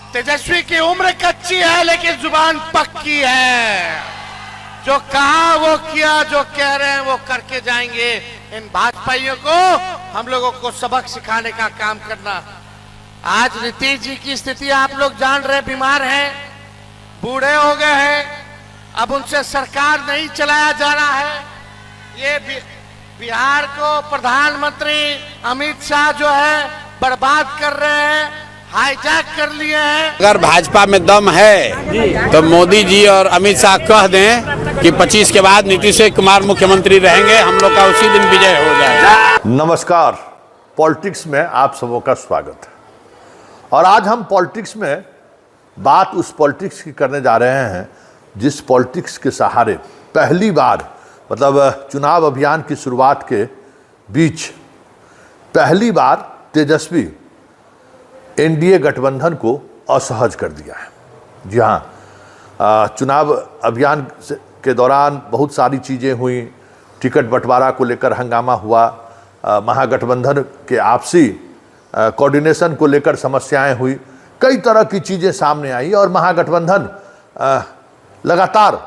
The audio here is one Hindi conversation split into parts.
तेजस्वी की उम्र कच्ची है लेकिन जुबान पक्की है। जो कहा वो किया, जो कह रहे हैं वो करके जाएंगे। इन भाजपाइयों को हम लोगों को सबक सिखाने का काम करना। आज नीतीश जी की स्थिति आप लोग जान रहे, बीमार हैं, बूढ़े हो गए हैं, अब उनसे सरकार नहीं चलाया जा रहा है। ये बिहार को प्रधानमंत्री अमित शाह जो है बर्बाद कर रहे हैं, हाईजैक कर लिए हैं। अगर भाजपा में दम है तो मोदी जी और अमित शाह कह दें कि 25 के बाद नीतीश कुमार मुख्यमंत्री रहेंगे, हम लोग का उसी दिन विजय हो जाएगा। नमस्कार, पॉलिटिक्स में आप सबों का स्वागत है। और आज हम पॉलिटिक्स में बात उस पॉलिटिक्स की करने जा रहे हैं जिस पॉलिटिक्स के सहारे पहली बार, मतलब चुनाव अभियान की शुरुआत के बीच पहली बार तेजस्वी एनडीए गठबंधन को असहज कर दिया है। जी हाँ, चुनाव अभियान के दौरान बहुत सारी चीज़ें हुई, टिकट बंटवारा को लेकर हंगामा हुआ, महागठबंधन के आपसी कोऑर्डिनेशन को लेकर समस्याएं हुई, कई तरह की चीज़ें सामने आई और महागठबंधन लगातार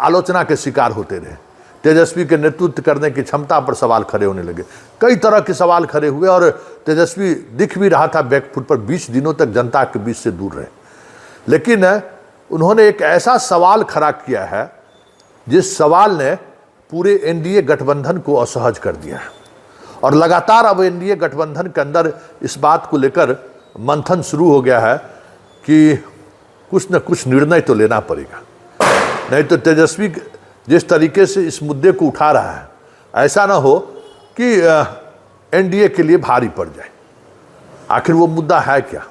आलोचना के शिकार होते रहे। तेजस्वी के नेतृत्व करने की क्षमता पर सवाल खड़े होने लगे, कई तरह के सवाल खड़े हुए और तेजस्वी दिख भी रहा था बैकफुट पर, 20 दिनों तक जनता के बीच से दूर रहे। लेकिन उन्होंने एक ऐसा सवाल खड़ा किया है जिस सवाल ने पूरे एनडीए गठबंधन को असहज कर दिया है और लगातार अब एनडीए गठबंधन के अंदर इस बात को लेकर मंथन शुरू हो गया है कि कुछ न कुछ निर्णय तो लेना पड़ेगा, नहीं तो तेजस्वी जिस तरीके से इस मुद्दे को उठा रहा है, ऐसा ना हो कि एनडीए के लिए भारी पड़ जाए। आखिर वो मुद्दा है क्या?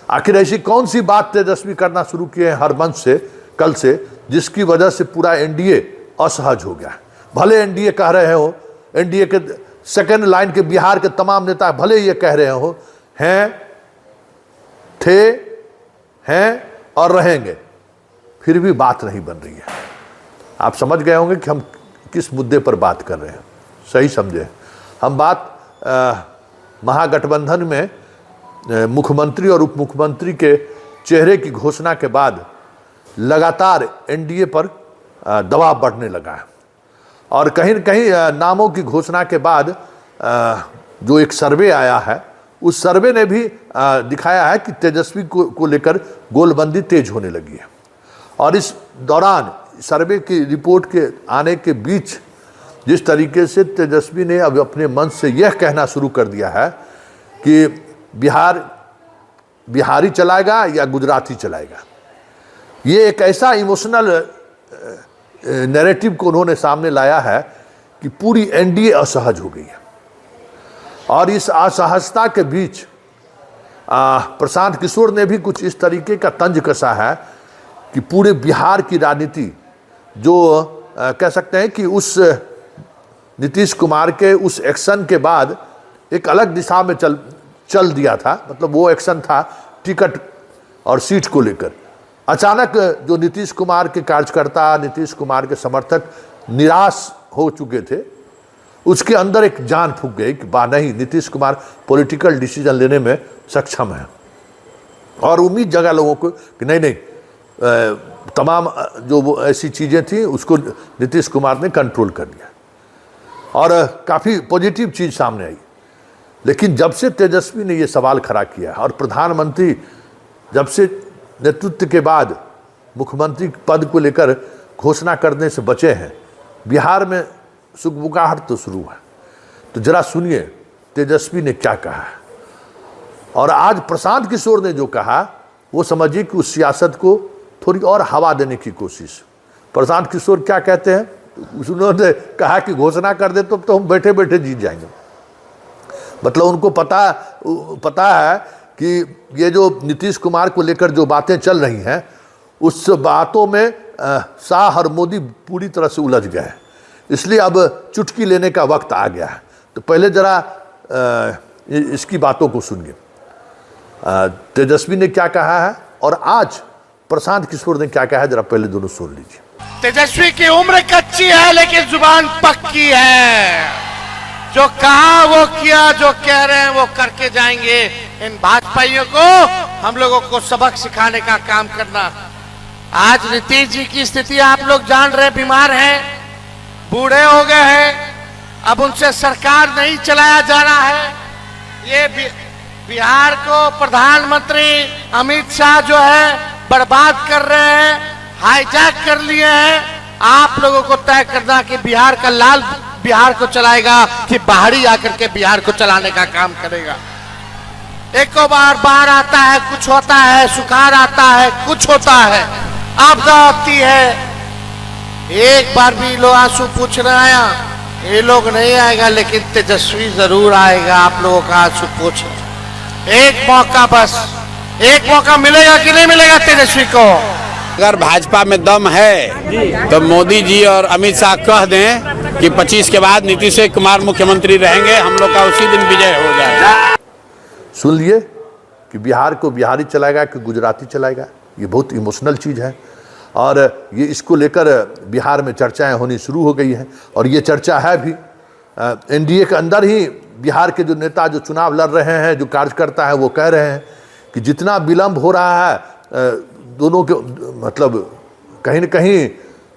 आखिर ऐसी कौन सी बात तेजस्वी करना शुरू किए हैं हर मंच से, कल से, जिसकी वजह से पूरा एनडीए असहज हो गया है। भले एनडीए कह रहे हो, एनडीए के सेकेंड लाइन के बिहार के तमाम नेता भले ये कह रहे हो हैं, थे, हैं और रहेंगे, फिर भी बात नहीं बन रही है। आप समझ गए होंगे कि हम किस मुद्दे पर बात कर रहे हैं, सही समझे। हम बात महागठबंधन में मुख्यमंत्री और उप मुख्यमंत्री के चेहरे की घोषणा के बाद लगातार एनडीए पर दबाव बढ़ने लगा है और कहीं न कहीं नामों की घोषणा के बाद जो एक सर्वे आया है, उस सर्वे ने भी दिखाया है कि तेजस्वी को लेकर गोलबंदी तेज होने लगी है। और इस दौरान सर्वे की रिपोर्ट के आने के बीच जिस तरीके से तेजस्वी ने अब अपने मन से यह कहना शुरू कर दिया है कि बिहारी चलाएगा या गुजराती चलाएगा, ये एक ऐसा इमोशनल नैरेटिव को उन्होंने सामने लाया है कि पूरी एनडीए असहज हो गई है। और इस असहजता के बीच प्रशांत किशोर ने भी कुछ इस तरीके का तंज कसा है कि पूरे बिहार की राजनीति जो कह सकते हैं कि उस नीतीश कुमार के उस एक्शन के बाद एक अलग दिशा में चल दिया था। मतलब वो एक्शन था टिकट और सीट को लेकर। अचानक जो नीतीश कुमार के कार्यकर्ता, नीतीश कुमार के समर्थक निराश हो चुके थे, उसके अंदर एक जान फूंक गई कि बा नहीं, नीतीश कुमार पॉलिटिकल डिसीजन लेने में सक्षम है। और उम्मीद जगा लोगों को कि नहीं, तमाम जो वो ऐसी चीज़ें थी उसको नीतीश कुमार ने कंट्रोल कर लिया और काफ़ी पॉजिटिव चीज़ सामने आई। लेकिन जब से तेजस्वी ने ये सवाल खड़ा किया और प्रधानमंत्री जब से नेतृत्व के बाद मुख्यमंत्री पद को लेकर घोषणा करने से बचे हैं, बिहार में सुगबुगाहट तो शुरू है। तो जरा सुनिए तेजस्वी ने क्या कहा है। और आज प्रशांत किशोर ने जो कहा वो समझिए कि उस सियासत को थोड़ी और हवा देने की कोशिश। प्रशांत किशोर क्या कहते हैं, उन्होंने कहा कि घोषणा कर दे तो हम बैठे बैठे जीत जाएंगे। मतलब उनको पता है कि ये जो नीतीश कुमार को लेकर जो बातें चल रही हैं, उस बातों में शाह और मोदी पूरी तरह से उलझ गए हैं, इसलिए अब चुटकी लेने का वक्त आ गया है। तो पहले जरा इसकी बातों को सुनिए, तेजस्वी ने क्या कहा है और आज प्रशांत किशोर ने क्या कहा है, जरा पहले दोनों सुन लीजिए। तेजस्वी की उम्र कच्ची है लेकिन जुबान पक्की है। जो कहा वो किया, जो कह रहे हैं वो करके जाएंगे। इन भाजपाइयों को हम लोगों को सबक सिखाने का काम करना। आज नीतीश जी की स्थिति आप लोग जान रहे, बीमार हैं, बूढ़े हो गए हैं, अब उनसे सरकार नहीं चलाया जा रहा है। ये बिहार को प्रधानमंत्री अमित शाह जो है बर्बाद कर रहे हैं, हाईजैक कर लिए हैं। आप लोगों को तय करना कि बिहार का लाल बिहार को चलाएगा कि बाहरी आकर के बिहार को चलाने का काम करेगा। एक बार बाढ़ आता है, कुछ होता है, सुखाड़ आता है, कुछ होता है, आपदा आती है। एक बार भी लोग आंसू पूछ रहे आया, ये लोग नहीं आएगा, लेकिन तेजस्वी जरूर आएगा। आप लोगों का आंसू पूछ, एक मौका, बस एक मौका मिलेगा कि नहीं मिलेगा तेजस्वी को? अगर भाजपा में दम है तो मोदी जी और अमित शाह कह दें कि 25 के बाद नीतीश कुमार मुख्यमंत्री रहेंगे, हम लोग का उसी दिन विजय हो जाएगा। सुन लिए कि बिहार को बिहारी चलाएगा कि गुजराती चलाएगा। ये बहुत इमोशनल चीज़ है और ये इसको लेकर बिहार में चर्चाएं होनी शुरू हो गई हैं और ये चर्चा है भी। एनडीए के अंदर ही बिहार के जो नेता जो चुनाव लड़ रहे हैं, जो कार्यकर्ता है, वो कह रहे हैं कि जितना विलम्ब हो रहा है, दोनों के मतलब कहीं न कहीं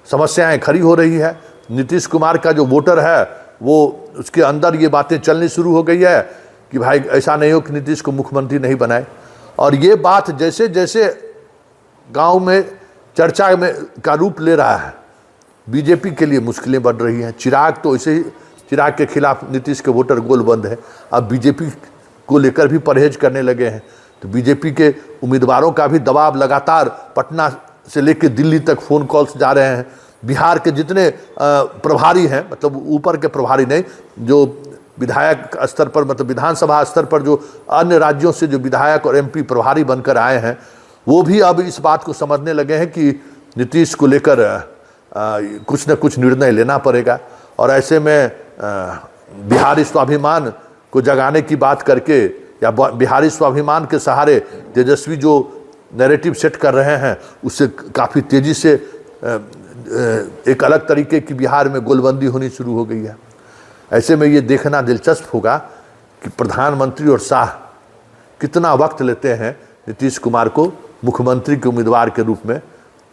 समस्याएं खड़ी हो रही है। नीतीश कुमार का जो वोटर है वो उसके अंदर ये बातें चलनी शुरू हो गई है कि भाई ऐसा नहीं हो कि नीतीश को मुख्यमंत्री नहीं बनाए। और ये बात जैसे जैसे गांव में चर्चा में का रूप ले रहा है, बीजेपी के लिए मुश्किलें बढ़ रही हैं। चिराग तो ऐसे ही, चिराग के खिलाफ नीतीश के वोटर गोलबंद है। अब बीजेपी को लेकर भी परहेज करने लगे हैं। तो बीजेपी के उम्मीदवारों का भी दबाव लगातार पटना से लेकर दिल्ली तक फ़ोन कॉल्स जा रहे हैं। बिहार के जितने प्रभारी हैं, मतलब ऊपर के प्रभारी नहीं, जो विधायक स्तर पर, मतलब विधानसभा स्तर पर जो अन्य राज्यों से जो विधायक और एमपी प्रभारी बनकर आए हैं, वो भी अब इस बात को समझने लगे हैं कि नीतीश को लेकर कुछ न कुछ निर्णय लेना पड़ेगा। और ऐसे में बिहारी स्वाभिमान को जगाने की बात करके या बिहारी स्वाभिमान के सहारे तेजस्वी जो नैरेटिव सेट कर रहे हैं, उससे काफ़ी तेज़ी से एक अलग तरीके की बिहार में गोलबंदी होनी शुरू हो गई है। ऐसे में ये देखना दिलचस्प होगा कि प्रधानमंत्री और शाह कितना वक्त लेते हैं नीतीश कुमार को मुख्यमंत्री के उम्मीदवार के रूप में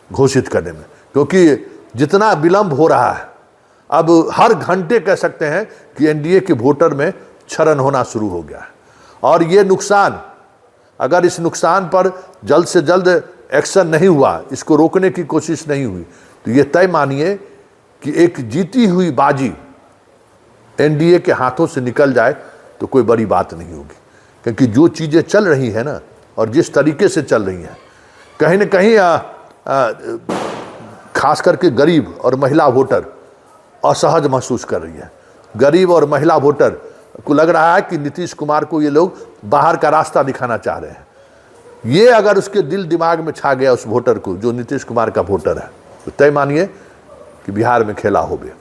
घोषित करने में, क्योंकि जितना विलंब हो रहा है, अब हर घंटे कह सकते हैं कि एनडीए के वोटर में क्षरण होना शुरू हो गया है। और ये नुकसान, अगर इस नुकसान पर जल्द से जल्द एक्शन नहीं हुआ, इसको रोकने की कोशिश नहीं हुई, तो ये तय मानिए कि एक जीती हुई बाजी एनडीए के हाथों से निकल जाए तो कोई बड़ी बात नहीं होगी। क्योंकि जो चीज़ें चल रही हैं ना, और जिस तरीके से चल रही हैं, कहीं न कहीं खास करके गरीब और महिला वोटर असहज महसूस कर रही है। गरीब और महिला वोटर को लग रहा है कि नीतीश कुमार को ये लोग बाहर का रास्ता दिखाना चाह रहे हैं। ये अगर उसके दिल दिमाग में छा गया उस वोटर को, जो नीतीश कुमार का वोटर है, तो तय मानिए कि बिहार में खेला हो गया।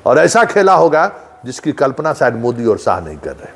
और ऐसा खेला होगा जिसकी कल्पना शायद मोदी और शाह नहीं कर रहे।